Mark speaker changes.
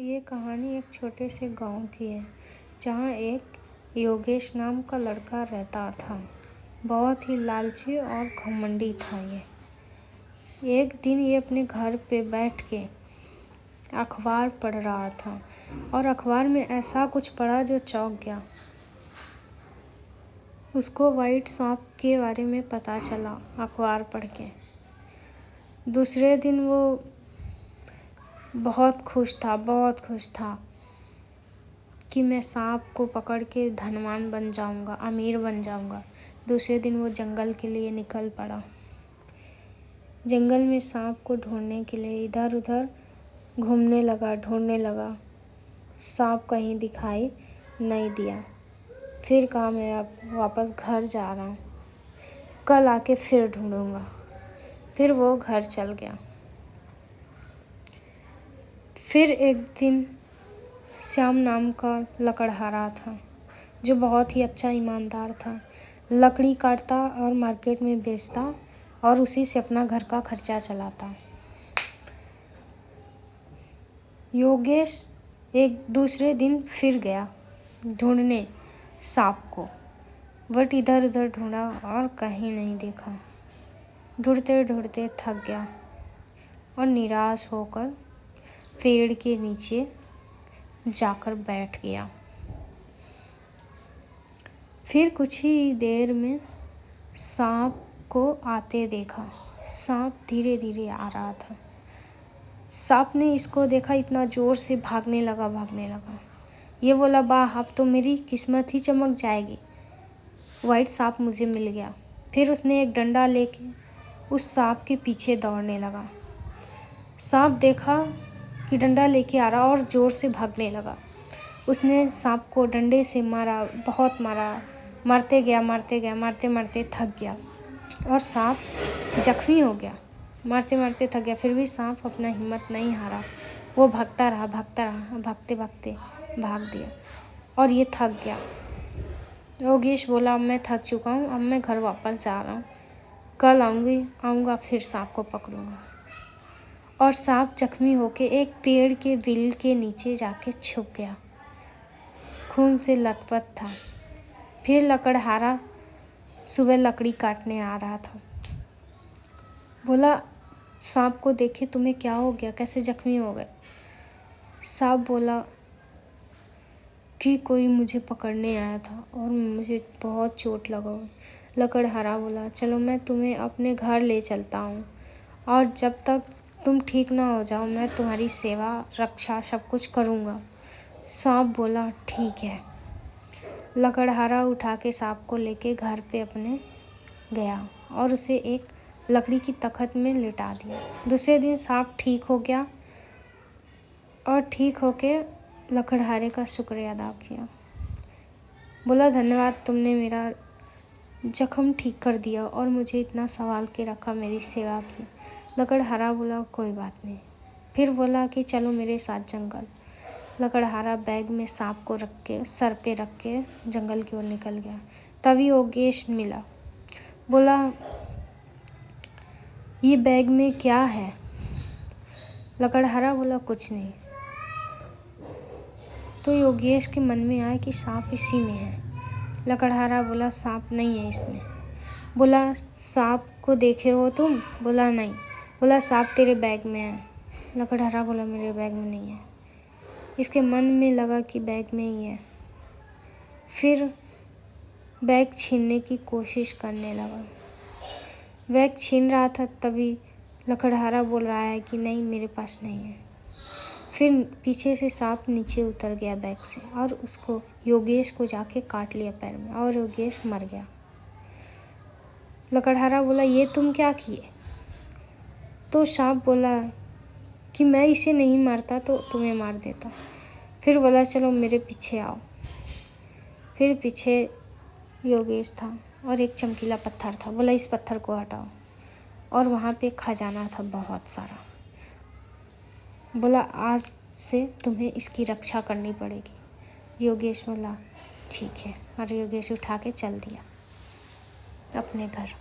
Speaker 1: ये कहानी एक छोटे से गांव की है जहाँ एक योगेश नाम का लड़का रहता था। बहुत ही लालची और घमंडी था ये। एक दिन ये अपने घर पे बैठ के अखबार पढ़ रहा था और अखबार में ऐसा कुछ पढ़ा जो चौंक गया। उसको व्हाइट सांप के बारे में पता चला अखबार पढ़ के। दूसरे दिन वो बहुत खुश था कि मैं सांप को पकड़ के धनवान बन जाऊंगा, अमीर बन जाऊंगा। दूसरे दिन वो जंगल के लिए निकल पड़ा। जंगल में सांप को ढूंढने के लिए इधर उधर ढूंढने लगा। सांप कहीं दिखाई नहीं दिया। फिर कहा मैं अब वापस घर जा रहा हूँ, कल आके फिर ढूंढूंगा। फिर वो घर चल गया। फिर एक दिन श्याम नाम का लकड़हारा था जो बहुत ही अच्छा ईमानदार था। लकड़ी काटता और मार्केट में बेचता और उसी से अपना घर का खर्चा चलाता। योगेश एक दूसरे दिन फिर गया ढूंढने सांप को, बट इधर उधर ढूंढा और कहीं नहीं देखा। ढूंढते ढूंढते थक गया और निराश होकर पेड़ के नीचे जाकर बैठ गया। फिर कुछ ही देर में सांप को आते देखा। सांप धीरे धीरे आ रहा था। सांप ने इसको देखा, इतना जोर से भागने लगा। ये बोला, वाह, अब तो मेरी किस्मत ही चमक जाएगी, वाइट सांप मुझे मिल गया। फिर उसने एक डंडा लेके उस सांप के पीछे दौड़ने लगा। सांप देखा कि डंडा लेके आ रहा और ज़ोर से भागने लगा। उसने सांप को डंडे से मारा, बहुत मारा। मारते मारते थक गया और सांप जख्मी हो गया। मारते मारते थक गया, फिर भी सांप अपना हिम्मत नहीं हारा। वो भागता रहा। भागते भागते भाग दिया और ये थक गया। योगेश बोला, अब मैं थक चुका हूँ, अब मैं घर वापस जा रहा हूँ, कल आऊँगा फिर सांप को पकड़ूँगा। और सांप जख्मी होके एक पेड़ के बिल के नीचे जाके छुप गया। खून से लथपथ था। फिर लकड़हारा सुबह लकड़ी काटने आ रहा था। बोला, सांप को देखे, तुम्हें क्या हो गया, कैसे जख्मी हो गए? सांप बोला कि कोई मुझे पकड़ने आया था और मुझे बहुत चोट लगा। लकड़हारा बोला, चलो मैं तुम्हें अपने घर ले चलता हूँ और जब तक तुम ठीक ना हो जाओ मैं तुम्हारी सेवा रक्षा सब कुछ करूँगा। सांप बोला, ठीक है। लकड़हारा उठा के सांप को लेके घर पे अपने गया और उसे एक लकड़ी की तख्त में लिटा दिया। दूसरे दिन सांप ठीक हो गया और ठीक होके लकड़हारे का शुक्रिया अदा किया। बोला, धन्यवाद, तुमने मेरा जख्म ठीक कर दिया और मुझे इतना संभाल के रखा, मेरी सेवा की। लकड़हारा बोला, कोई बात नहीं। फिर बोला कि चलो मेरे साथ जंगल। लकड़हारा बैग में सांप को रख के सर पे रख के जंगल की ओर निकल गया। तभी योगेश मिला। बोला, ये बैग में क्या है? लकड़हारा बोला, कुछ नहीं। तो योगेश के मन में आया कि सांप इसी में है। लकड़हारा बोला, सांप नहीं है इसमें। बोला, सांप को देखे हो तुम? बोला, नहीं। बोला, सांप तेरे बैग में है। लकड़हारा बोला, मेरे बैग में नहीं है। इसके मन में लगा कि बैग में ही है। फिर बैग छीनने की कोशिश करने लगा। बैग छीन रहा था, तभी लकड़हारा बोल रहा है कि नहीं, मेरे पास नहीं है। फिर पीछे से सांप नीचे उतर गया बैग से और उसको योगेश को जाके काट लिया पैर में और योगेश मर गया। लकड़हारा बोला, ये तुम क्या किए? तो सांप बोला कि मैं इसे नहीं मारता तो तुम्हें मार देता। फिर बोला, चलो मेरे पीछे आओ। फिर पीछे योगेश था और एक चमकीला पत्थर था। बोला, इस पत्थर को हटाओ और वहाँ पे खजाना था बहुत सारा। बोला, आज से तुम्हें इसकी रक्षा करनी पड़ेगी। योगेश बोला, ठीक है, और योगेश उठा के चल दिया अपने घर।